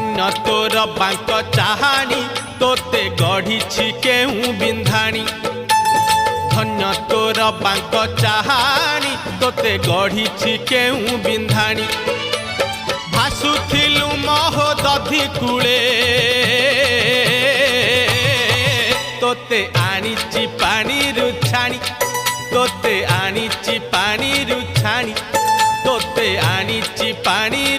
धन्य तोर बांक चाहाणी तोते गढ़ी केहू बिंधाणी धन्य तोर बांक चाहाणी तोते गढ़ी केहू बिंधाणी भासुथिलु महोदधि कूले तोते आनीची पानी रुछाणी तोते आनीची पानी रुछाणी तोते आनीची पानी